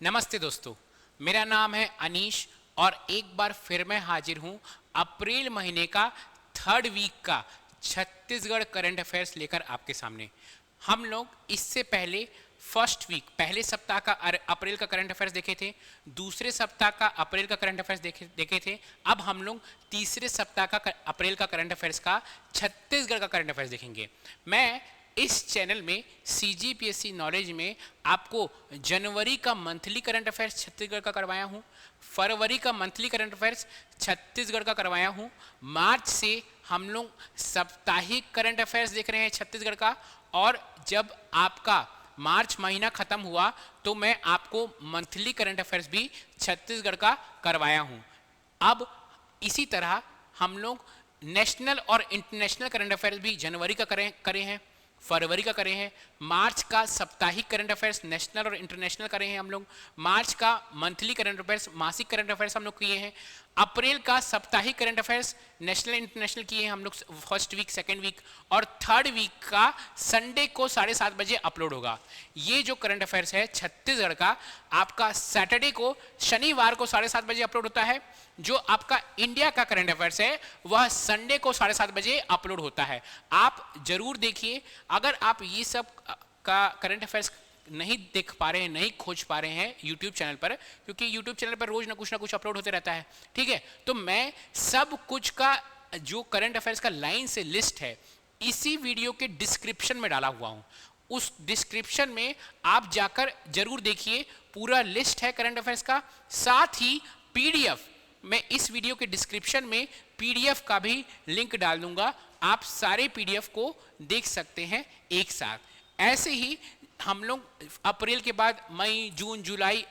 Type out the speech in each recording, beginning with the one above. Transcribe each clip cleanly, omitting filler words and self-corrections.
नमस्ते दोस्तों, मेरा नाम है अनीश और एक बार फिर मैं हाजिर हूँ अप्रैल महीने का थर्ड वीक का छत्तीसगढ़ करंट अफेयर्स लेकर आपके सामने। हम लोग इससे पहले फर्स्ट वीक पहले सप्ताह का अप्रैल का करंट अफेयर्स देखे थे, दूसरे सप्ताह का अप्रैल का करंट अफेयर्स देखे थे। अब हम लोग तीसरे सप्ताह का अप्रैल का करंट अफेयर्स का छत्तीसगढ़ का करंट अफेयर्स देखेंगे। मैं इस चैनल में CGPSC नॉलेज में आपको जनवरी का मंथली करंट अफेयर्स छत्तीसगढ़ का करवाया हूँ, फरवरी का मंथली करंट अफेयर्स छत्तीसगढ़ का करवाया हूँ, मार्च से हम लोग साप्ताहिक करंट अफेयर्स देख रहे हैं छत्तीसगढ़ का, और जब आपका मार्च महीना खत्म हुआ तो मैं आपको मंथली करंट अफेयर्स भी छत्तीसगढ़ का करवाया हूँ। अब इसी तरह हम लोग नेशनल और इंटरनेशनल करंट अफेयर्स भी जनवरी का करे हैं, फरवरी का करे हैं, मार्च का साप्ताहिक करंट अफेयर्स नेशनल और इंटरनेशनल करे हैं हम लोग, मार्च का मंथली करंट अफेयर्स मासिक करंट अफेयर्स हम लोग किए हैं, अप्रैल का साप्ताहिक करंट अफेयर्स नेशनल इंटरनेशनल किए हैं हम लोग फर्स्ट वीक सेकेंड वीक, और थर्ड वीक का संडे को 7:30 बजे अपलोड होगा। ये जो करंट अफेयर्स है छत्तीसगढ़ का आपका सैटरडे को शनिवार को 7:30 बजे अपलोड होता है। जो आपका इंडिया का करंट अफेयर्स है वह संडे को 7:30 बजे अपलोड होता है। आप जरूर देखिए। अगर आप ये सब का करंट अफेयर्स नहीं देख पा रहे हैं, नहीं खोज पा रहे हैं यूट्यूब चैनल पर, क्योंकि यूट्यूब चैनल पर रोज ना कुछ अपलोड होते रहता है, ठीक है, तो मैं सब कुछ का जो करंट अफेयर्स का लाइन से लिस्ट है इसी वीडियो के डिस्क्रिप्शन में डाला हुआ हूं। उस डिस्क्रिप्शन में आप जाकर जरूर देखिए, पूरा लिस्ट है करंट अफेयर्स का। साथ ही पीडीएफ, मैं इस वीडियो के डिस्क्रिप्शन में पीडीएफ का भी लिंक डाल दूंगा, आप सारे पीडीएफ को देख सकते हैं एक साथ। ऐसे ही हम लोग अप्रैल के बाद मई जून जुलाई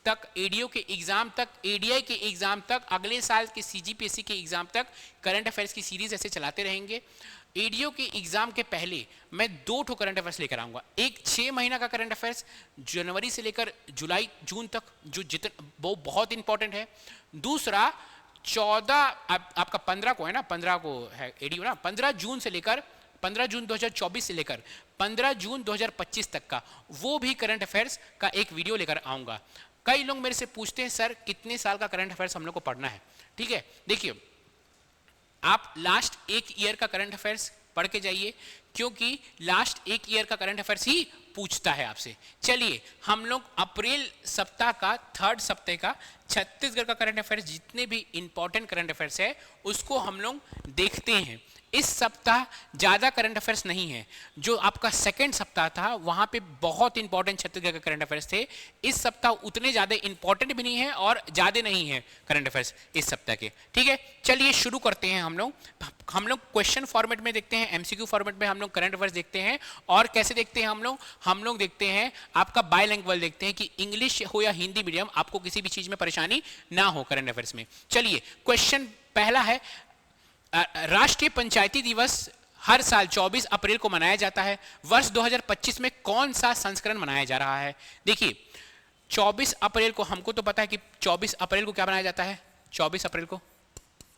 तक एडीओ के एग्जाम तक, एडीआई के एग्जाम तक, अगले साल के CGPSC के एग्जाम तक करंट अफेयर्स की सीरीज ऐसे चलाते रहेंगे। एडीओ के एग्जाम के पहले मैं 2 करंट अफेयर्स लेकर आऊंगा। एक 6 महीना का करंट अफेयर्स जनवरी से लेकर जुलाई जून तक, जो वो बहुत इंपॉर्टेंट है। दूसरा 14 आपका 15 को है ना, 15 को है एडीओ ना, 15 जून से लेकर 15 जून 2024 से लेकर 15 जून 2025 तक का वो भी करंट अफेयर्स का एक वीडियो लेकर आऊंगा। कई लोग मेरे से पूछते हैं सर कितने साल का करंट अफेयर्स हम लोग को पढ़ना है। ठीक है, देखिए आप लास्ट एक ईयर का करंट अफेयर्स पढ़ के जाइए, क्योंकि लास्ट एक ईयर का करंट अफेयर्स ही पूछता है आपसे। चलिए हम लोग अप्रैल सप्ताह का थर्ड सप्ताह का छत्तीसगढ़ का करंट अफेयर्स, जितने भी इंपॉर्टेंट करंट अफेयर्स है उसको हम लोग देखते हैं। इस सप्ताह ज़्यादा करंट अफेयर्स नहीं है। जो आपका सेकेंड सप्ताह था वहाँ पे बहुत इंपॉर्टेंट छत्तीसगढ़ के करंट अफेयर्स थे। इस सप्ताह उतने ज़्यादा इंपॉर्टेंट भी नहीं है और ज़्यादा नहीं है करंट अफेयर्स इस सप्ताह के। ठीक है, चलिए शुरू करते हैं। हम लोग क्वेश्चन फॉर्मेट में देखते हैं, MCQ फॉर्मेट में हम लोग करंट अफेयर्स देखते हैं। और कैसे देखते हैं हम लोग देखते हैं आपका बायलैंग्वेज देखते हैं कि इंग्लिश हो या हिंदी मीडियम, आपको किसी भी चीज़ में परेशानी ना हो करंट अफेयर्स में। चलिए क्वेश्चन पहला है, राष्ट्रीय पंचायती दिवस हर साल 24 अप्रैल को मनाया जाता है। वर्ष 2025 में कौन सा संस्करण मनाया जा रहा है? देखिए 24 अप्रैल को हमको तो पता है कि 24 अप्रैल को क्या मनाया जाता है, 24 अप्रैल को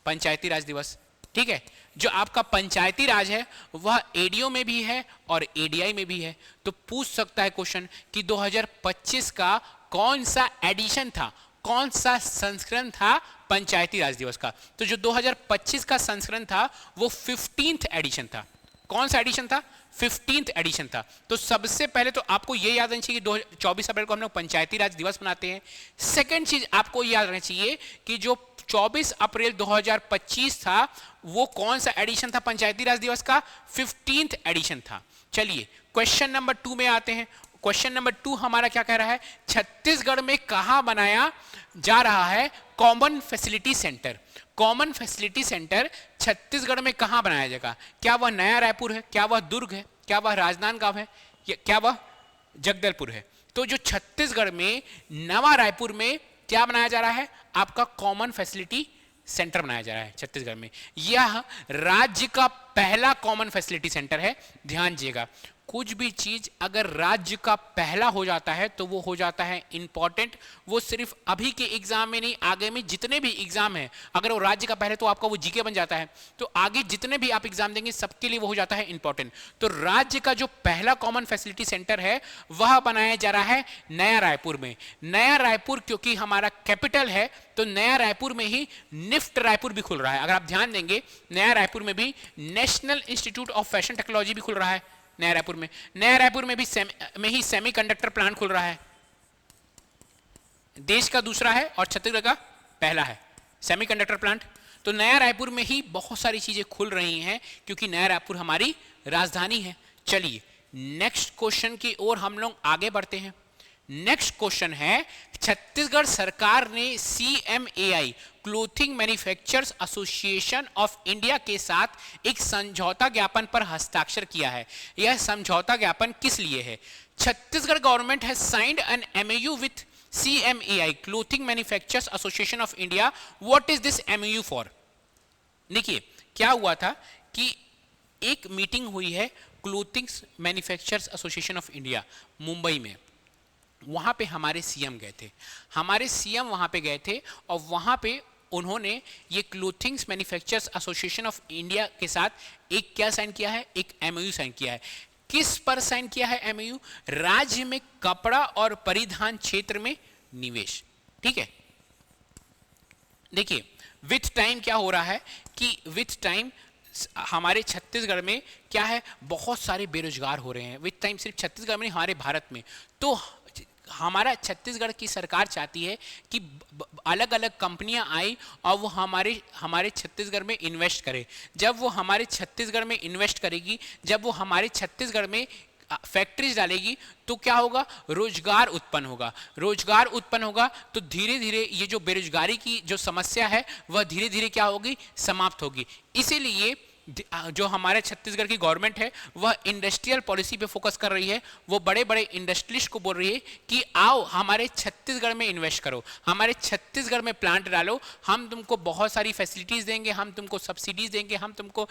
पंचायती राज दिवस। ठीक है, जो आपका पंचायती राज है वह एडीओ में भी है और एडीआई में भी है। तो पूछ सकता है क्वेश्चन कि 2025 का कौन सा एडिशन था, कौन सा संस्करण था पंचायती राज दिवस का? तो जो 2025 का संस्करण था वो 15th एडिशन था। कौन सा एडिशन था? 15th एडिशन था। तो सबसे पहले तो आपको ये याद रखना चाहिए कि 24 अप्रैल को हम लोग पंचायती राज दिवस मनाते हैं। सेकेंड चीज आपको याद रखना चाहिए कि जो 24 अप्रैल 2025 था वो कौन सा एडिशन था पंचायती राज दिवस का? 15th एडिशन था। चलिए क्वेश्चन नंबर 2 में आते हैं। क्वेश्चन नंबर 2 हमारा क्या कह रहा है, छत्तीसगढ़ में कहां बनाया जा रहा है common facility centre? Common facility centre Chhattisgarh में कहां बनाया जाएगा? क्या वह नया रायपुर है, क्या वह दुर्ग है, क्या वह राजनांदगांव है, क्या वह जगदलपुर है? तो जो छत्तीसगढ़ में नवा रायपुर में क्या बनाया जा रहा है, आपका कॉमन फैसिलिटी सेंटर बनाया जा रहा है छत्तीसगढ़ में। यह राज्य का पहला कॉमन फैसिलिटी सेंटर है, ध्यान दीजिएगा। कुछ भी चीज अगर राज्य का पहला हो जाता है तो वो हो जाता है इंपॉर्टेंट। वो सिर्फ अभी के एग्जाम में नहीं, आगे में जितने भी एग्जाम है, अगर वो राज्य का पहले तो आपका वो जीके बन जाता है, तो आगे जितने भी आप एग्जाम देंगे सबके लिए वो हो जाता है इंपॉर्टेंट। तो राज्य का जो पहला कॉमन फैसिलिटी सेंटर है वह बनाया जा रहा है नया रायपुर में। नया रायपुर क्योंकि हमारा कैपिटल है, तो नया रायपुर में ही निफ्ट रायपुर भी खुल रहा है। अगर आप ध्यान देंगे, नया रायपुर में भी national institute of fashion technology भी खुल रहा है। नया रायपुर में, नया रायपुर में भी सेमीकंडक्टर प्लांट खुल रहा है। देश का दूसरा है और छत्तीसगढ़ का पहला है सेमीकंडक्टर प्लांट। तो नया रायपुर में ही बहुत सारी चीजें खुल रही हैं क्योंकि नया रायपुर हमारी राजधानी है। चलिए नेक्स्ट क्वेश्चन की ओर हम लोग आगे बढ़ते हैं। नेक्स्ट क्वेश्चन है, छत्तीसगढ़ सरकार ने CMAI clothing manufacturers association of India के साथ एक समझौता ज्ञापन पर हस्ताक्षर किया है। यह समझौता ज्ञापन किस लिए है? Chhattisgarh government has signed an MOU with CMAI clothing manufacturers association of India. What is this MOU for? देखिए क्या हुआ था कि एक मीटिंग हुई है clothing manufacturers association of India Mumbai में। वहां पे हमारे सीएम गए थे, वहां पे गए थे और वहां पे उन्होंने ये clothings manufacturers association of India के साथ एक क्या साइन किया है? एक MOU साइन किया है। किस पर साइन किया है MOU? राज्य में कपड़ा और परिधान क्षेत्र में निवेश। ठीक है, देखिए विथ टाइम क्या हो रहा है कि विथ टाइम हमारे छत्तीसगढ़ में क्या है, बहुत सारे बेरोजगार हो रहे हैं। विथ टाइम सिर्फ छत्तीसगढ़ में नहीं, हमारे भारत में। तो हमारा छत्तीसगढ़ की सरकार चाहती है कि अलग अलग कंपनियां आई और वो हमारे छत्तीसगढ़ में इन्वेस्ट करे। जब वो हमारे छत्तीसगढ़ में इन्वेस्ट करेगी, जब वो हमारे छत्तीसगढ़ में फैक्ट्रीज डालेगी, तो क्या होगा? रोजगार उत्पन्न होगा। रोजगार उत्पन्न होगा तो धीरे धीरे ये जो बेरोजगारी की जो समस्या है वह धीरे धीरे क्या होगी? समाप्त होगी। इसीलिए जो हमारे छत्तीसगढ़ की गवर्नमेंट है वह इंडस्ट्रियल पॉलिसी पे फोकस कर रही है। वो बड़े बड़े इंडस्ट्रियलिस्ट को बोल रही है कि आओ हमारे छत्तीसगढ़ में इन्वेस्ट करो, हमारे छत्तीसगढ़ में प्लांट डालो, हम तुमको बहुत सारी फैसिलिटीज देंगे, हम तुमको सब्सिडीज देंगे, हम तुमको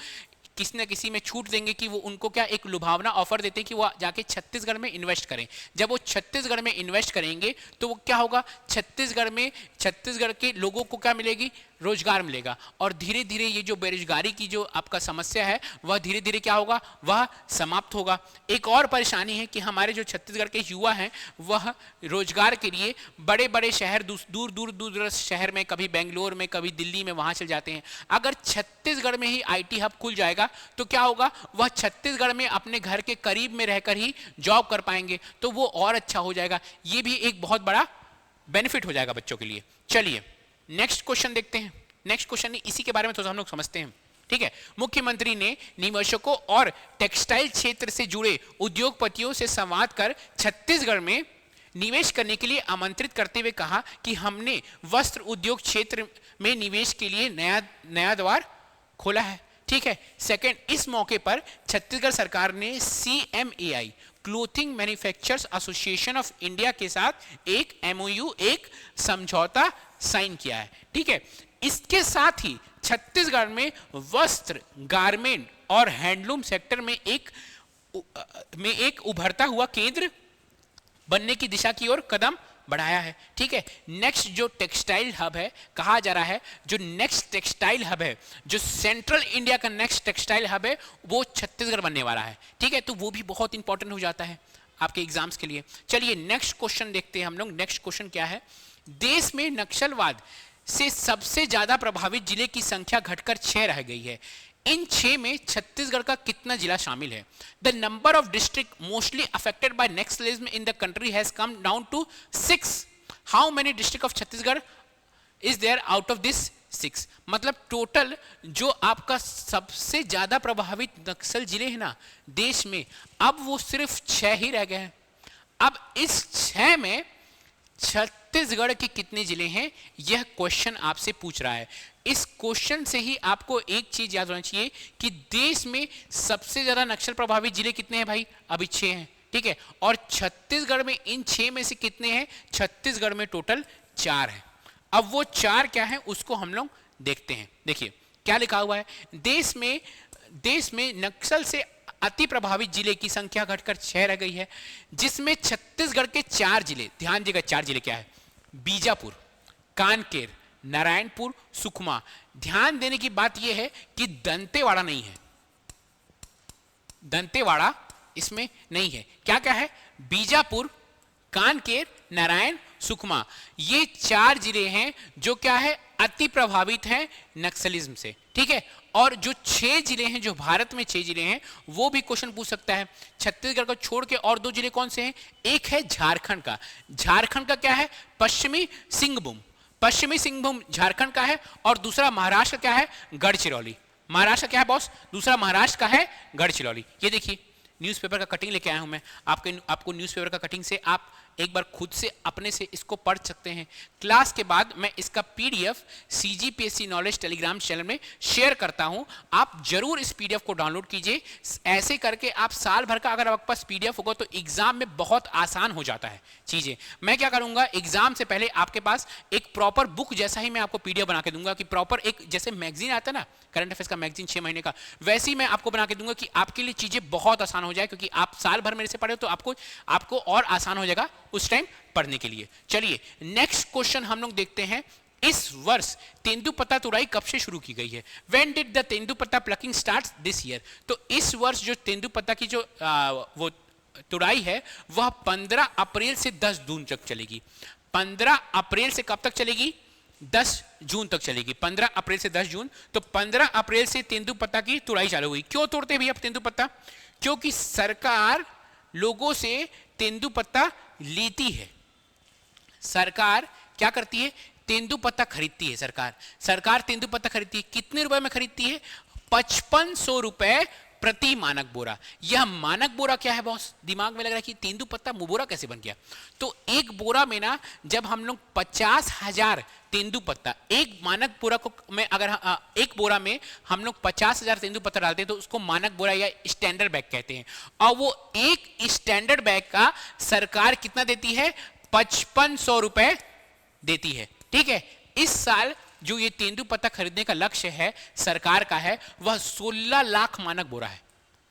किसी न किसी में छूट देंगे कि वो उनको क्या एक लुभावना ऑफर देते हैं कि वो जाके छत्तीसगढ़ में इन्वेस्ट करें। जब वो छत्तीसगढ़ में इन्वेस्ट करेंगे तो वो क्या होगा? छत्तीसगढ़ के लोगों को क्या मिलेगी? रोजगार मिलेगा। और धीरे धीरे ये जो बेरोजगारी की जो आपका समस्या है वह धीरे धीरे क्या होगा? वह समाप्त होगा। एक और परेशानी है कि हमारे जो छत्तीसगढ़ के युवा हैं वह रोजगार के लिए बड़े बड़े शहर, दूर दूर शहर में, कभी बेंगलोर में, कभी दिल्ली में, वहां चल जाते हैं। अगर छत्तीसगढ़ में ही IT हब खुल जाएगा तो क्या होगा? वह छत्तीसगढ़ में अपने घर के करीब में रहकर ही जॉब कर पाएंगे, तो वो और अच्छा हो जाएगा। ये भी एक बहुत बड़ा बेनिफिट हो जाएगा बच्चों के लिए। चलिए नेक्स्ट क्वेश्चन देखते हैं। नेक्स्ट क्वेश्चन इसी के बारे में थोड़ा हम लोग समझते हैं। ठीक है, मुख्यमंत्री ने निवेशकों और टेक्सटाइल क्षेत्र से जुड़े उद्योगपतियों से संवाद कर छत्तीसगढ़ में निवेश करने के लिए आमंत्रित करते हुए कहा कि हमने वस्त्र उद्योग क्षेत्र में निवेश के लिए नया द्वार खोला है। ठीक है, सेकंड, इस मौके पर छत्तीसगढ़ सरकार ने CMAI clothing manufacturers association of India के साथ एक MOU, एक समझौता साइन किया है। ठीक है, इसके साथ ही छत्तीसगढ़ में वस्त्र, गारमेंट और हैंडलूम सेक्टर में एक उभरता हुआ केंद्र बनने की दिशा की ओर कदम बढ़ाया है। ठीक है, नेक्स्ट जो टेक्सटाइल हब है, कहा जा रहा है जो नेक्स्ट टेक्सटाइल हब है, जो सेंट्रल इंडिया का नेक्स्ट टेक्सटाइल हब है, वो छत्तीसगढ़ बनने वाला है। ठीक है, तो वो भी बहुत इंपॉर्टेंट हो जाता है आपके एग्जाम्स के लिए। चलिए नेक्स्ट क्वेश्चन देखते हैं हम लोग। नेक्स्ट क्वेश्चन क्या है? देश में नक्सलवाद से सबसे ज्यादा प्रभावित जिले की संख्या घटकर 6 रह गई है। इन 6 में छत्तीसगढ़ का कितना जिला शामिल है? The number of district mostly affected by naxalism in the country has come down to 6। How many district of Chhattisgarh is there out of this 6? मतलब टोटल जो आपका सबसे ज्यादा प्रभावित नक्सल जिले हैं ना देश में, अब वो सिर्फ 6 ही रह गए हैं। अब इस 6 में छत्तीसगढ़ के कितने जिले हैं, यह क्वेश्चन आपसे पूछ रहा है। इस क्वेश्चन से ही आपको एक चीज याद होना चाहिए कि देश में सबसे ज्यादा नक्सल प्रभावित जिले कितने हैं भाई? अभी 6 हैं। ठीक है, और छत्तीसगढ़ में इन 6 में से कितने हैं? छत्तीसगढ़ में टोटल 4 हैं। अब वो 4 क्या है उसको हम लोग देखते हैं। देखिए क्या लिखा हुआ है, देश में नक्सल से अति प्रभावित जिले की संख्या घटकर 6 रह गई है, जिसमें छत्तीसगढ़ के 4 जिले, ध्यान दीजिएगा 4 जिले क्या है, बीजापुर, कांकेर, नारायणपुर, सुकमा। ध्यान देने की बात यह है कि दंतेवाड़ा नहीं है, दंतेवाड़ा इसमें नहीं है। क्या क्या है, बीजापुर, कांकेर, नारायण, सुकमा, ये 4 जिले हैं जो क्या है, अति प्रभावित हैं नक्सलिज्म से, ठीक है। और जो 6 जिले हैं, जो भारत में 6 जिले हैं, वो भी क्वेश्चन पूछ सकता है। छत्तीसगढ़ को छोड़ के और 2 जिले कौन से हैं, एक है झारखंड का, झारखंड का क्या है, पश्चिमी सिंहभूम, पश्चिमी सिंहभूम झारखंड का है, और दूसरा महाराष्ट्र का क्या है, गढ़चिरौली। महाराष्ट्र क्या है बॉस, दूसरा महाराष्ट्र का है गढ़चिरौली। ये देखिए न्यूज़पेपर का कटिंग लेके आया हूं मैं, आपको न्यूज़पेपर का कटिंग से आप एक बार खुद से अपने से इसको पढ़ सकते हैं। क्लास के बाद मैं इसका PDF CGPSC knowledge Telegram channel में शेयर करता हूं, आप जरूर इस पीडीएफ को डाउनलोड कीजिए। ऐसे करके आप साल भर का अगर आपके पास पीडीएफ होगा तो एग्जाम में बहुत आसान हो जाता है चीजें। मैं क्या करूंगा, एग्जाम से पहले आपके पास एक प्रॉपर बुक जैसा ही मैं आपको पीडीएफ बना के दूंगा, कि प्रॉपर एक जैसे मैगजीन आता है ना, करंट अफेयर्स का मैगजीन 6 महीने का, वैसे ही मैं आपको बना के दूंगा कि आपके लिए चीजें बहुत आसान हो जाए, क्योंकि आप साल भर मेरे से पढ़े हो तो आपको और आसान हो जाएगा उस टाइम पढ़ने के लिए। चलिए नेक्स्ट क्वेश्चन हम लोग देखते हैं। इस वर्ष तेंदुपत्ता तुड़ाई कब से शुरू की गई है? When did the tendupatta plucking start this year? तो इस वर्ष जो तेंदुपत्ता की जो वो तुड़ाई है वह 15 अप्रैल से 10 जून तक चलेगी। 15 अप्रैल से कब तक चलेगी? 10 जून तक चलेगी। 15 अप्रैल से 10 जून। तो 15 अप्रैल से तेंदुपत्ता की तुड़ाई चालू हुई। क्यों तोड़ते हैं भैया तेंदुपत्ता? क्योंकि सरकार लोगों से तेंदुपत्ता लेती है। सरकार क्या करती है? तेंदुपत्ता खरीदती है। सरकार तेंदुपत्ता खरीदती है। कितने रुपए में खरीदती है? 5500 रुपए प्रति मानक बोरा। यह मानक बोरा क्या है बॉस? दिमाग में लग रहा है कि तेंदुपत्ता बोरा कैसे बन गया? तो एक बोरा में ना, जब हम लोग 50,000 तेंदुपत्ता, एक मानक बोरा को में अगर एक बोरा में हम लोग 50,000 तेंदुपत्ता डालते हैं तो उसको मानक बोरा या स्टैंडर्ड बैग कहते हैं। और वो एक स्टैंडर्ड बैग का सरकार कितना देती है? 5500 रुपए देती है। ठीक है। इस साल जो ये तेंदुपत्ता खरीदने का लक्ष्य है सरकार का है, वह 16 लाख मानक बोरा है।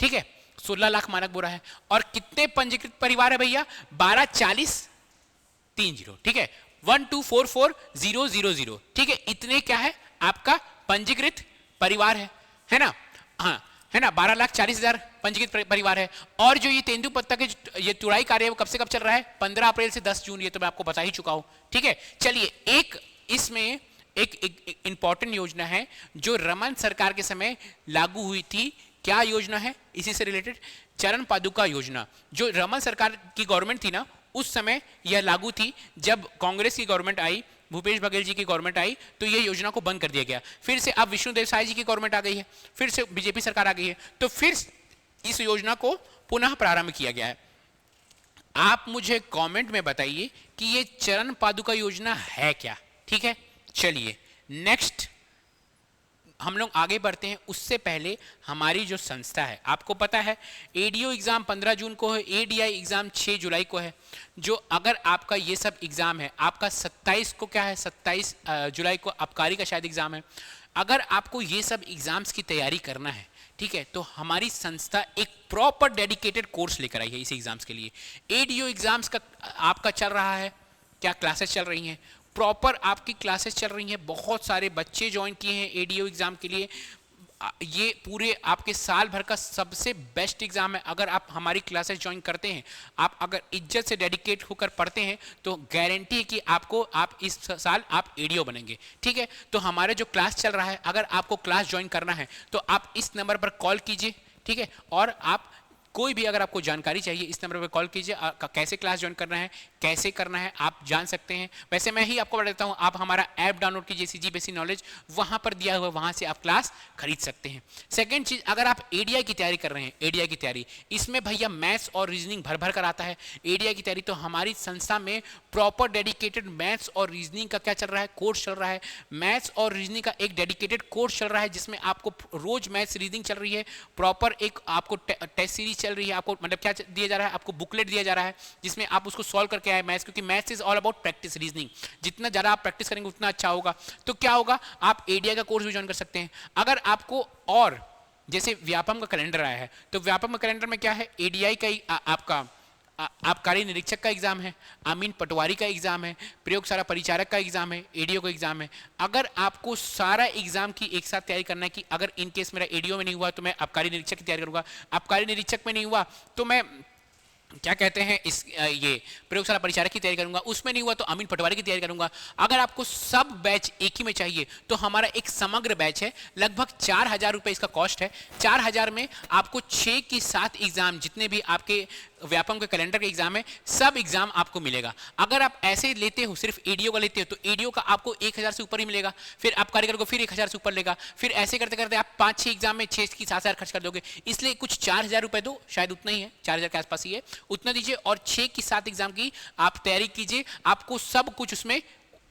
ठीक है, 16 लाख मानक बोरा है। और कितने पंजीकृत परिवार है भैया? 124030। ठीक है, 1244000। ठीक है, इतने क्या है आपका पंजीकृत परिवार है ना? हाँ है ना, 12,40,000 पंजीकृत परिवार है। और जो ये तेंदुपत्ता के ये तुड़ाई कार्य है वो कब से कब चल रहा है? 15 अप्रैल से 10 जून। ये तो मैं आपको बता ही चुका हूं। ठीक है, चलिए एक इसमें एक इंपॉर्टेंट योजना है जो रमन सरकार के समय लागू हुई थी। क्या योजना है? इसी से रिलेटेड चरण पादुका योजना। जो रमन सरकार की गवर्नमेंट थी ना, उस समय यह लागू थी। जब कांग्रेस की गवर्नमेंट आई, भूपेश बघेल जी की गवर्नमेंट आई, तो यह योजना को बंद कर दिया गया। फिर से अब विष्णुदेव साय जी की गवर्नमेंट आ गई है, फिर से बीजेपी सरकार आ गई है, तो फिर इस योजना को पुनः प्रारंभ किया गया है। आप मुझे कमेंट में बताइए कि यह चरण पादुका योजना है क्या। ठीक है, चलिए नेक्स्ट हम लोग आगे बढ़ते हैं। उससे पहले हमारी जो संस्था है, आपको पता है एडीओ एग्जाम 15 जून को है, एडीआई एग्जाम 6 जुलाई को है। जो अगर आपका ये सब एग्जाम है, आपका 27 को क्या है, 27 जुलाई को आबकारी का शायद एग्जाम है। अगर आपको ये सब एग्जाम्स की तैयारी करना है, ठीक है, तो हमारी संस्था एक प्रॉपर डेडिकेटेड कोर्स लेकर आई है इस एग्जाम्स के लिए। एडीओ एग्जाम्स का आपका चल रहा है, क्या क्लासेस चल रही हैं? प्रॉपर आपकी क्लासेस चल रही हैं। बहुत सारे बच्चे ज्वाइन किए हैं एडीओ एग्जाम के लिए। ये पूरे आपके साल भर का सबसे बेस्ट एग्जाम है। अगर आप हमारी क्लासेस ज्वाइन करते हैं, आप अगर इज्जत से डेडिकेट होकर पढ़ते हैं, तो गारंटी है कि आप इस साल आप एडीओ बनेंगे। ठीक है, तो हमारे जो क्लास चल रहा है, अगर आपको क्लास ज्वाइन करना है तो आप इस नंबर पर कॉल कीजिए। ठीक है, और आप कोई भी अगर आपको जानकारी चाहिए इस नंबर पर कॉल कीजिए। कैसे क्लास ज्वाइन करना है, कैसे करना है, आप जान सकते हैं। वैसे मैं ही आपको बता देता हूं, आप हमारा ऐप डाउनलोड कीजिए सीजीपीएससी नॉलेज, वहां पर दिया हुआ, वहां से आप क्लास खरीद सकते हैं। सेकंड चीज, अगर आप एडीआई की तैयारी कर रहे हैं, एडीआई की तैयारी, इसमें भैया मैथ्स और रीजनिंग भर भर कर आता है। एडीआई की तैयारी तो हमारी संस्था में प्रॉपर डेडिकेटेड मैथ्स और रीजनिंग का क्या चल रहा है, कोर्स चल रहा है। मैथ्स और रीजनिंग का एक डेडिकेटेड कोर्स चल रहा है, जिसमें आपको रोज मैथ्स रीजनिंग चल रही है। प्रॉपर एक आपको टेस्ट सीरीज चल रही है। आपको मतलब क्या दिया जा रहा है? आपको बुकलेट दिया जा रहा है जिसमें आप उसको सॉल्व करके आए मैथ्स, क्योंकि maths is all about practice, reasoning. जितना ज़्यादा आप प्रैक्टिस करेंगे उतना अच्छा होगा। तो क्या होगा, आप एडीआई का कोर्स भी ज्वाइन कर सकते हैं। अगर आपको और जैसे व्यापम का कैलेंडर आया है, तो व्यापम का कैलेंडर में क्या है, एडीआई का आपका आबकारी निरीक्षक का एग्जाम है, अमीन पटवारी का एग्जाम है, प्रयोगशाला परिचारक का एग्जाम है, एडीओ का एग्जाम है। अगर आपको सारा एग्जाम की एक साथ तैयारी करना है कि अगर इन केस मेरा एडीओ में नहीं हुआ तो मैं आबकारी निरीक्षक की तैयारी करूंगा, आबकारी निरीक्षक में नहीं हुआ तो मैं क्या कहते हैं इस ये प्रयोगशाला परिचारक की तैयारी करूंगा, उसमें नहीं हुआ तो अमीन पटवारी की तैयारी करूंगा। अगर आपको सब बैच एक ही में चाहिए तो हमारा एक समग्र बैच है, लगभग 4,000 रुपए इसका कॉस्ट है। 4,000 में आपको 6 की 7 एग्जाम, जितने भी आपके व्यापम के कैलेंडर के एग्जाम है, सब एग्जाम आपको मिलेगा। अगर आप ऐसे लेते हो, सिर्फ एडीओ का लेते हो, तो एडीओ का आपको 1,000 से ऊपर ही मिलेगा, फिर आप कार्यकर को फिर 1,000 से ऊपर लेगा, फिर ऐसे करते करते आप 5-6 एग्जाम में 6 की 7,000 खर्च कर दोगे। इसलिए कुछ 4,000 रुपए दो, शायद उतना ही है, 4,000 के आसपास ही है, उतना दीजिए और 6 की 7 एग्जाम की आप तैयारी कीजिए, आपको सब कुछ उसमें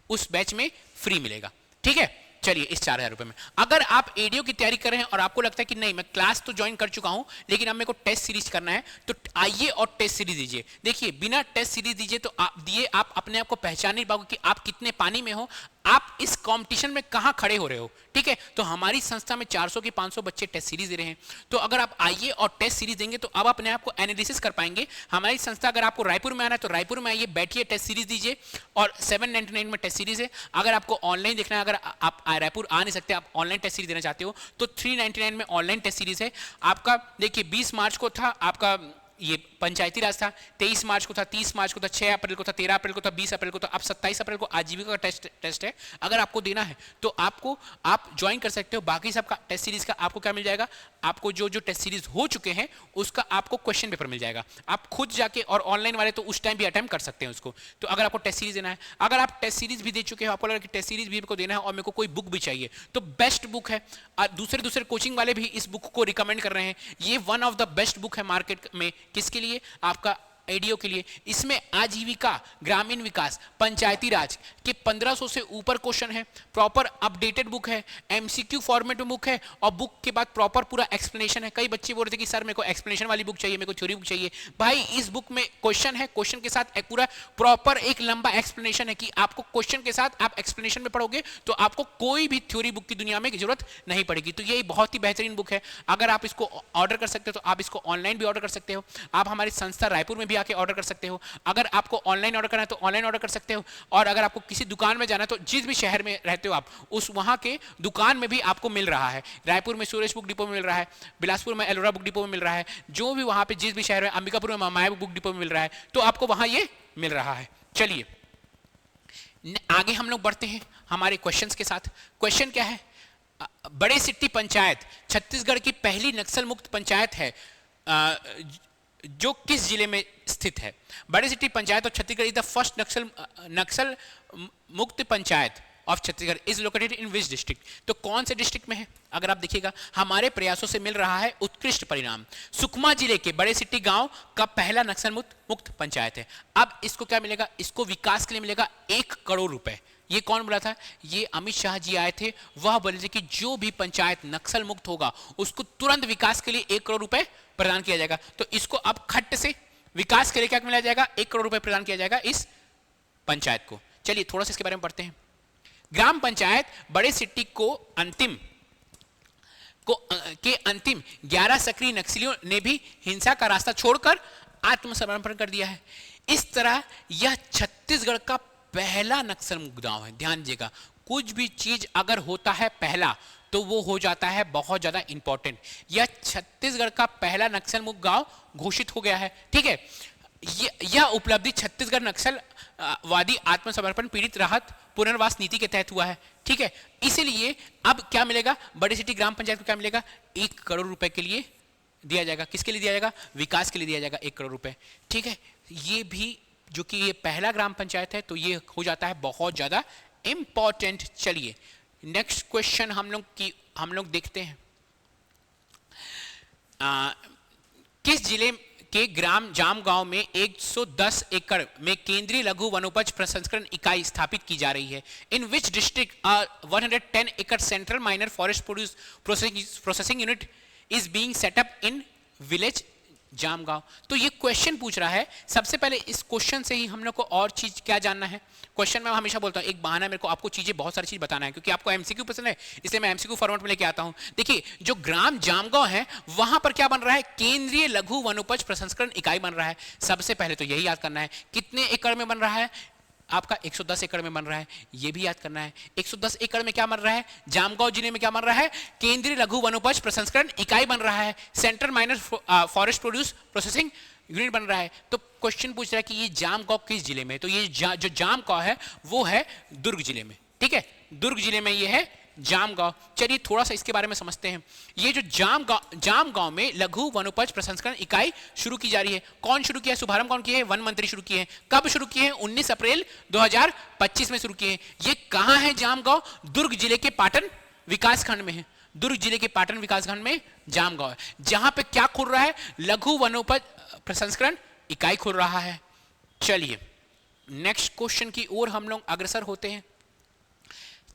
उस बैच में फ्री मिलेगा। ठीक है, चलिए इस 4,000 रुपए में अगर आप एडीओ की तैयारी कर रहे हैं और आपको लगता है कि नहीं मैं क्लास तो ज्वाइन कर चुका हूं लेकिन अब मेरे को टेस्ट सीरीज करना है, तो आइए और टेस्ट सीरीज दीजिए। देखिए बिना टेस्ट सीरीज दीजिए तो आप अपने आप को पहचान नहीं पाओगे कि आप कितने पानी में हो, आप इस कंपटीशन में कहां खड़े हो रहे हो। ठीक है, तो हमारी संस्था में 400 के 500 बच्चे टेस्ट सीरीज दे रहे हैं, तो अगर आप आइए और टेस्ट सीरीज देंगे तो आप अपने आप को एनालिसिस कर पाएंगे। हमारी संस्था, अगर आपको रायपुर में आना है तो रायपुर में आइए, बैठिए, टेस्ट सीरीज दीजिए और 799 में टेस्ट सीरीज है। अगर आपको ऑनलाइन देखना है, अगर आप रायपुर आ नहीं सकते, आप ऑनलाइन टेस्ट सीरीज देना चाहते हो तो 399 में ऑनलाइन टेस्ट सीरीज है आपका। देखिए 20 मार्च को था आपका ये पंचायती राज था, 23 मार्च को था, 30 मार्च को था, 6 अप्रैल को था, 13 अप्रैल को था, 20 अप्रैल को था, अब 27 अप्रैल को आजीविका का टेस्ट है। अगर आपको देना है तो आप ज्वाइन कर सकते हो। बाकी सबका टेस्ट सीरीज का आपको क्या मिल जाएगा, आपको जो टेस्ट सीरीज हो चुके हैं उसका आपको क्वेश्चन पेपर मिल जाएगा। आप खुद जाके, और ऑनलाइन वाले तो उस टाइम भी अटेम्प्ट कर सकते हैं उसको। तो अगर आपको टेस्ट सीरीज देना है, अगर आप टेस्ट सीरीज भी दे चुके हो, आपको लगा कि टेस्ट सीरीज भी मेरे को देना है और मेरे को कोई बुक भी चाहिए, तो बेस्ट बुक है, दूसरे कोचिंग वाले भी इस बुक को रिकमेंड कर रहे हैं, ये one of the best book है मार्केट में। किसके लिए? आपका एडीओ के लिए। इसमें आजीविका, ग्रामीण विकास, पंचायती राज के 1500 से ऊपर क्वेश्चन है, प्रॉपर अपडेटेड बुक है, एमसीक्यू फॉर्मेट में बुक है और बुक के बाद प्रॉपर पूरा एक्सप्लेनेशन है। कई बच्चे बोल रहे थे कि सर मेरे को एक्सप्लेनेशन वाली बुक चाहिए, मेरे को थ्योरी बुक चाहिए। भाई इस बुक में क्वेश्चन है, क्वेश्चन के साथ एक पूरा प्रॉपर एक लंबा एक्सप्लेनेशन है कि आपको क्वेश्चन के साथ आप एक्सप्लेनेशन में पढ़ोगे तो आपको कोई भी थ्योरी बुक की दुनिया में जरूरत नहीं पड़ेगी। तो ये बहुत ही बेहतरीन बुक है। अगर आप इसको ऑर्डर कर सकते हो तो आप इसको ऑनलाइन भी ऑर्डर कर सकते हो, आप हमारी संस्था रायपुर में भी आके ऑर्डर कर सकते हो। अगर आपको ऑनलाइन ऑर्डर करना है तो ऑनलाइन ऑर्डर कर सकते हो, और अगर आपको किसी दुकान में जाना है तो जिस भी शहर में रहते हो आप, उस वहां के दुकान में भी आपको मिल रहा है। रायपुर में सूरज बुक डिपो में मिल रहा है, बिलासपुर में एलोरा बुक डिपो में मिल रहा है, जो भी वहां पे जिस भी शहर में, अंबिकापुर में माया बुक डिपो में मिल रहा है, तो आपको वहां ये मिल रहा है। चलिए आगे हम लोग बढ़ते हैं हमारे क्वेश्चंस के साथ। क्वेश्चन क्या है? बड़े सिट्टी पंचायत छत्तीसगढ़ की पहली नक्सल मुक्त पंचायत है जो किस जिले में स्थित है? Bade Sitti panchayat of Chhattisgarh is the first Naxal mukt panchayat of Chhattisgarh is located in which district? तो कौन से डिस्ट्रिक्ट में है? अगर आप देखिएगा हमारे प्रयासों से मिल रहा है उत्कृष्ट परिणाम। सुकमा जिले के बड़े सिट्टी गांव का पहला नक्सल मुक्त पंचायत है। अब इसको क्या मिलेगा? इसको विकास के लिए मिलेगा 1 करोड़ रुपए। ये कौन बोला था? ये अमित शाह जी आए थे, वह बोले थे कि जो भी पंचायत नक्सल मुक्त होगा उसको तुरंत विकास के लिए 1 करोड़ रुपए प्रदान किया जाएगा। तो इसको अब खट्ट से विकास के लिए क्या मिला जाएगा? 1 करोड़ रुपए प्रदान किया जाएगा इस पंचायत को। चलिए थोड़ा सा इसके बारे में पढ़ते हैं। ग्राम पंचायत बड़े सिट्टी को अंतिम 11 सक्रिय नक्सलियों ने भी हिंसा का रास्ता छोड़कर आत्मसमर्पण कर दिया है। इस तरह यह छत्तीसगढ़ का पहला नक्सल मुक्त गांव है। ध्यान दीजिएगा, कुछ भी चीज अगर होता है पहला तो वो हो जाता है बहुत ज्यादा इंपॉर्टेंट। यह छत्तीसगढ़ का पहला नक्सल मुक्त गांव घोषित हो गया है। ठीक है, यह उपलब्धि छत्तीसगढ़ नक्सल वादी आत्मसमर्पण पीड़ित राहत पुनर्वास नीति के तहत हुआ है। ठीक है, इसीलिए अब क्या मिलेगा? बड़ी सिटी ग्राम पंचायत को क्या मिलेगा? 1 करोड़ रुपए के लिए दिया जाएगा। किसके लिए दिया जाएगा? विकास के लिए दिया जाएगा 1 करोड़ रुपए। ठीक है, ये भी जो कि ये पहला ग्राम पंचायत है तो ये हो जाता है बहुत ज्यादा इंपॉर्टेंट। चलिए नेक्स्ट क्वेश्चन हम लोग देखते हैं। किस जिले के ग्राम जामगांव में 110 एकड़ में केंद्रीय लघु वनोपज प्रसंस्करण इकाई स्थापित की जा रही है? इन विच डिस्ट्रिक्ट 110 एकड़ central minor forest produce processing unit is being set up in village Jamgaon. तो ये क्वेश्चन पूछ रहा है, सबसे पहले इस क्वेश्चन से ही हम लोग को और चीज क्या जानना है। क्वेश्चन में हमेशा बोलता हूं एक बहाना मेरे को आपको चीजें बहुत सारी चीज बताना है, क्योंकि आपको एमसीक्यू पसंद है इसलिए मैं एमसीक्यू फॉर्मेट में लेके आता हूं। देखिए जो ग्राम जामगांव है वहां पर क्या बन रहा है, केंद्रीय लघु वनोपज प्रसंस्करण इकाई बन रहा है। सबसे पहले तो यही याद करना है कितने एकड़ में बन रहा है, आपका 110 एकड़ में बन रहा है, ये भी याद करना है। 110 एकड़ में क्या बन रहा है, जामगांव जिले में क्या बन रहा है, केंद्रीय लघु वनोपज प्रसंस्करण इकाई बन रहा है, central minor forest produce processing unit बन रहा है। तो क्वेश्चन पूछ रहा है कि ये जामगांव किस जिले में, तो ये जो जामगांव है वो है दुर्ग जिले में, ठीक है, दुर्ग जिले में ये है जामगांव। चलिए थोड़ा सा इसके बारे में समझते हैं। ये जो जामगांव में लघु वनोपज प्रसंस्करण इकाई शुरू की जा रही है। कौन शुरू किया है, शुभारंभ कौन किया है, वन मंत्री शुरू किए हैं। कब शुरू किए हैं, 19 अप्रैल 2025 में शुरू किए हैं। ये कहां है जामगांव, दुर्ग जिले के पाटन विकासखंड में है। दुर्ग जिले के पाटन विकासखंड में जामगांव है, जहां पे क्या खुल रहा है, लघु वनोपज प्रसंस्करण इकाई खुल रहा है। चलिए नेक्स्ट क्वेश्चन की ओर हम लोग अग्रसर होते हैं।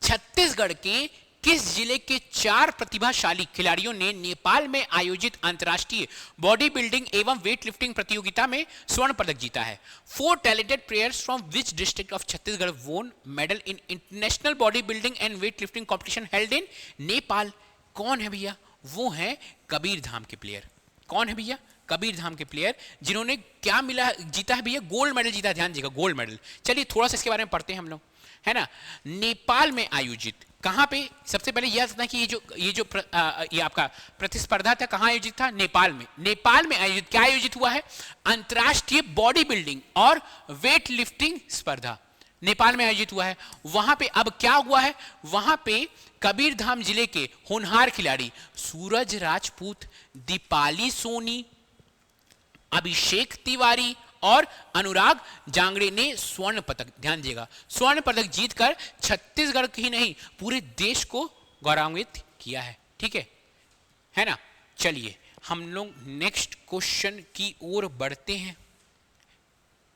छत्तीसगढ़ के किस जिले के 4 प्रतिभाशाली खिलाड़ियों ने नेपाल में आयोजित अंतर्राष्ट्रीय बॉडी बिल्डिंग एवं वेट लिफ्टिंग प्रतियोगिता में स्वर्ण पदक जीता है। 4 talented players from which district of Chhattisgarh won medal in international body building and weight lifting competition held in Nepal. कौन है भैया, वो है कबीर धाम के प्लेयर। कौन है भैया, कबीर धाम के प्लेयर, जिन्होंने क्या मिला, जीता है भैया, गोल्ड मेडल जीता है। ध्यान दीजिएगा, गोल्ड मेडल। चलिए थोड़ा सा इसके बारे में पढ़ते हैं हम लोग, है ना। नेपाल में आयोजित, कहां पे, सबसे पहले यह रखना कि ये आपका प्रतिस्पर्धा था कहां आयोजित था, नेपाल में। नेपाल में आयोजित, क्या आयोजित हुआ है, अंतर्राष्ट्रीय बॉडी बिल्डिंग और वेट लिफ्टिंग स्पर्धा नेपाल में आयोजित हुआ है। वहां पे अब क्या हुआ है, वहां पे कबीरधाम जिले के होनहार खिलाड़ी सूरज राजपूत, दीपाली सोनी, अभिषेक तिवारी और अनुराग जांगड़े ने स्वर्ण पदक, ध्यान दीजिएगा, स्वर्ण पदक जीतकर छत्तीसगढ़ ही नहीं पूरे देश को गौरवान्वित किया है, ठीक है ना। चलिए हम लोग नेक्स्ट क्वेश्चन की ओर बढ़ते हैं।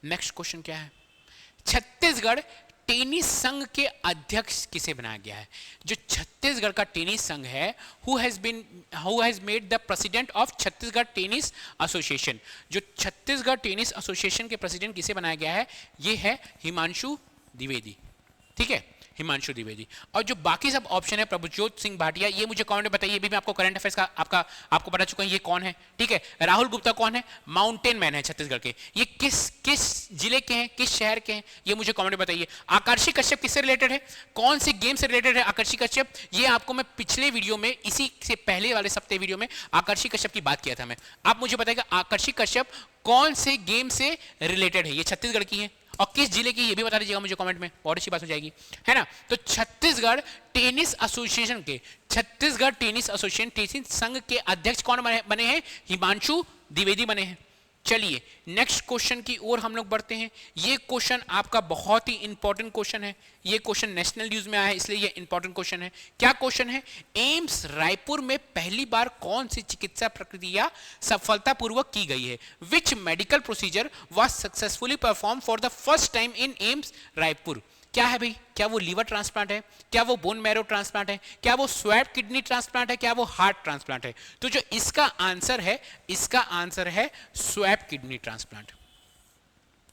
नेक्स्ट क्वेश्चन क्या है, छत्तीसगढ़ टेनिस संघ के अध्यक्ष किसे बनाया गया है। जो छत्तीसगढ़ का टेनिस संघ है, who has made the president of Chhattisgarh tennis association. जो छत्तीसगढ़ टेनिस एसोसिएशन के प्रेसिडेंट किसे बनाया गया है, ये है हिमांशु द्विवेदी, ठीक है, हिमांशु द्विवेदी। और जो बाकी सब ऑप्शन है, प्रभुजोत सिंह भाटिया, ये मुझे कमेंट में बताइए, भी मैं आपको करंट अफेयर्स का आपको बता चुका हूं ये कौन है, ठीक है। राहुल गुप्ता कौन है, माउंटेन मैन है छत्तीसगढ़ के। ये किस जिले के हैं, किस शहर के हैं, ये मुझे कमेंट में बताइए। आकर्षी कश्यप किससे रिलेटेड है, कौन से गेम से रिलेटेड है आकर्षी कश्यप, ये आपको मैं पिछले वीडियो में, इसी से पहले वाले सप्ताह वीडियो में आकर्षी कश्यप की बात किया था मैं। आप मुझे बताइएगा आकर्षी कश्यप कौन से गेम से रिलेटेड है, ये छत्तीसगढ़ की है और किस जिले की, ये भी बता दीजिएगा मुझे कमेंट में, बहुत अच्छी बात हो जाएगी, है ना। तो छत्तीसगढ़ टेनिस एसोसिएशन के, छत्तीसगढ़ टेनिस एसोसिएशन टेनिस संघ के अध्यक्ष कौन बने हैं, हिमांशु द्विवेदी बने हैं। चलिए नेक्स्ट क्वेश्चन की ओर हम लोग बढ़ते हैं। ये क्वेश्चन आपका बहुत ही इंपॉर्टेंट क्वेश्चन है, ये क्वेश्चन नेशनल न्यूज में आया है इसलिए ये इंपॉर्टेंट क्वेश्चन है। क्या क्वेश्चन है, एम्स रायपुर में पहली बार कौन सी चिकित्सा प्रक्रिया सफलतापूर्वक की गई है। Which medical procedure was successfully performed for the first time in AIIMS Raipur. क्या है भाई, क्या वो लीवर ट्रांसप्लांट है, क्या वो बोन मैरो ट्रांसप्लांट है, क्या वो स्वैप किडनी ट्रांसप्लांट है, क्या वो हार्ट ट्रांसप्लांट है। तो जो इसका आंसर है, इसका आंसर है स्वैप किडनी ट्रांसप्लांट।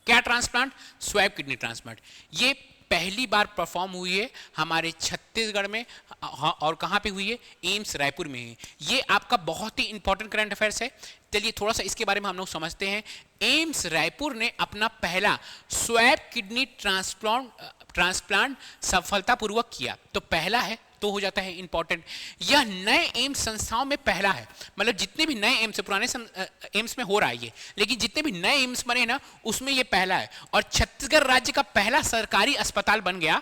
क्या ट्रांसप्लांट, स्वैप किडनी ट्रांसप्लांट। ये पहली बार परफॉर्म हुई है हमारे छत्तीसगढ़ में, और कहां पे हुई है, एम्स रायपुर में है। ये आपका बहुत ही इंपॉर्टेंट करंट अफेयर्स है। चलिए थोड़ा सा इसके बारे में हम लोग समझते हैं। एम्स रायपुर ने अपना पहला स्वैप किडनी ट्रांसप्लांट सफलतापूर्वक किया, तो पहला है तो हो जाता है इंपॉर्टेंट। यह नए एम्स संस्थाओं में पहला है, मतलब जितने भी नए एम्स, पुराने एम्स में हो रहा है ये, लेकिन जितने भी नए एम्स बने ना उसमें ये पहला है। और छत्तीसगढ़ राज्य का पहला सरकारी अस्पताल बन गया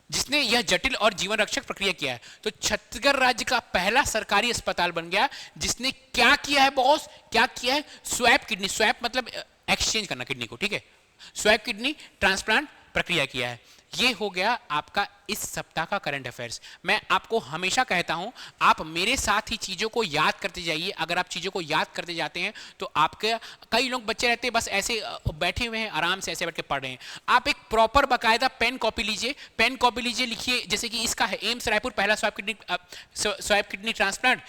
जिसने यह जटिल और जीवन रक्षक प्रक्रिया किया है। तो छत्तीसगढ़ राज्य का पहला सरकारी अस्पताल बन गया जिसने क्या किया है बॉस, क्या किया है, स्वैप किडनी, स्वैप मतलब एक्सचेंज करना किडनी को, ठीक है, स्वैप किडनी ट्रांसप्लांट प्रक्रिया किया है। ये हो गया आपका इस सप्ताह का करंट अफेयर्स। मैं आपको हमेशा कहता हूं आप मेरे साथ ही चीजों को याद करते जाइए। अगर आप चीजों को याद करते जाते हैं तो आपके, कई लोग बच्चे रहते हैं बस ऐसे बैठे हुए हैं, आराम से ऐसे बैठ के पढ़ रहे हैं। आप एक प्रॉपर बाकायदा पेन कॉपी लीजिए, पेन कॉपी लीजिए, लिखिए, जैसे कि इसका है एम्स रायपुर पहला swap kidney transplant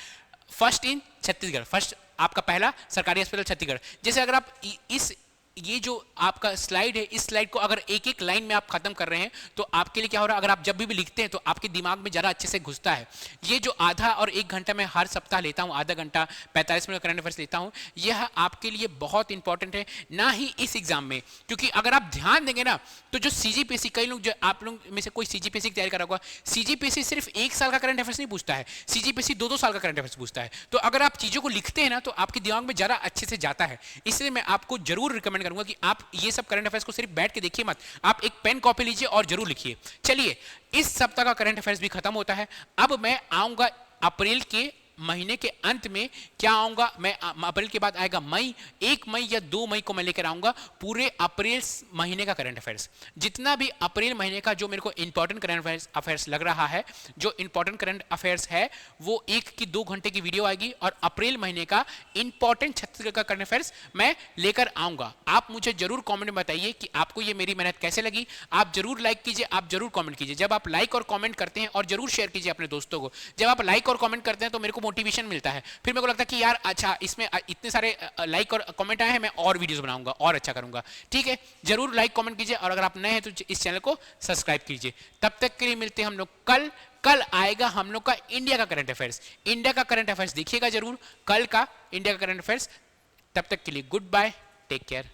first in Chhattisgarh, first आपका पहला सरकारी अस्पताल छत्तीसगढ़। जैसे अगर आप इस ये जो आपका स्लाइड है, इस स्लाइड को अगर एक एक लाइन में आप खत्म कर रहे हैं तो आपके लिए क्या हो रहा है, अगर आप जब भी लिखते हैं तो आपके दिमाग में ज़रा अच्छे से घुसता है। ये जो आधा और 1 घंटा मैं हर सप्ताह लेता हूँ, आधा घंटा 45 मिनट करंट अफेयर्स लेता हूँ, यह आपके लिए बहुत इंपॉर्टेंट है, ना ही इस एग्जाम में। क्योंकि अगर आप ध्यान देंगे ना तो जो सीजीपीएससी, कई लोग, जो आप लोग में से कोई सीजीपीएससी की तैयारी कर रहा होगा, सीजीपीएससी सिर्फ 1 साल का करंट अफेयर्स नहीं पूछता है, सीजीपीएससी 2-2 साल का करंट अफेयर्स पूछता है। तो अगर आप चीज़ों को लिखते हैं ना तो आपके दिमाग में ज़रा अच्छे से जाता है। इसलिए मैं आपको जरूर रिकमेंड करूंगा कि आप ये सब करंट अफेयर्स को सिर्फ बैठ के देखिए मत, आप एक पेन कॉपी लीजिए और जरूर लिखिए। चलिए, इस सप्ताह का करंट अफेयर्स भी खत्म होता है। अब मैं आऊंगा अप्रैल के महीने के अंत में। क्या आऊंगा मैं? अप्रैल के बाद आएगा मई, 1 मई या 2 मई को मैं लेकर आऊंगा पूरे अप्रैल महीने का करंट अफेयर्स। जितना भी अप्रैल महीने का जो मेरे को इंपॉर्टेंट करंट अफेयर्स लग रहा है, जो इंपॉर्टेंट करंट अफेयर्स है, वो 1 की 2 घंटे की वीडियो आएगी और अप्रैल महीने का इंपॉर्टेंट छत्तीसगढ़ का करंट अफेयर्स मैं लेकर आऊंगा। आप मुझे जरूर कॉमेंट में बताइए कि आपको ये मेरी मेहनत कैसे लगी। आप जरूर लाइक कीजिए, आप जरूर कॉमेंट कीजिए। जब आप लाइक और कॉमेंट करते हैं, और जरूर शेयर कीजिए अपने दोस्तों को, जब आप लाइक और कॉमेंट करते हैं तो मेरे को मोटिवेशन मिलता है। फिर मेरे को लगता है कि यार अच्छा, इसमें इतने सारे लाइक और कमेंट आए हैं, मैं और वीडियोस बनाऊंगा और अच्छा करूंगा। ठीक है, जरूर लाइक कमेंट कीजिए, और अगर आप नए हैं तो इस चैनल को सब्सक्राइब कीजिए। तब तक के लिए मिलते हैं हम लोग कल। कल आएगा हम लोग का इंडिया का करंट अफेयर्स। इंडिया का करंट अफेयर्स देखिएगा जरूर, कल का इंडिया का करंट अफेयर्स। तब तक के लिए गुड बाय, टेक केयर।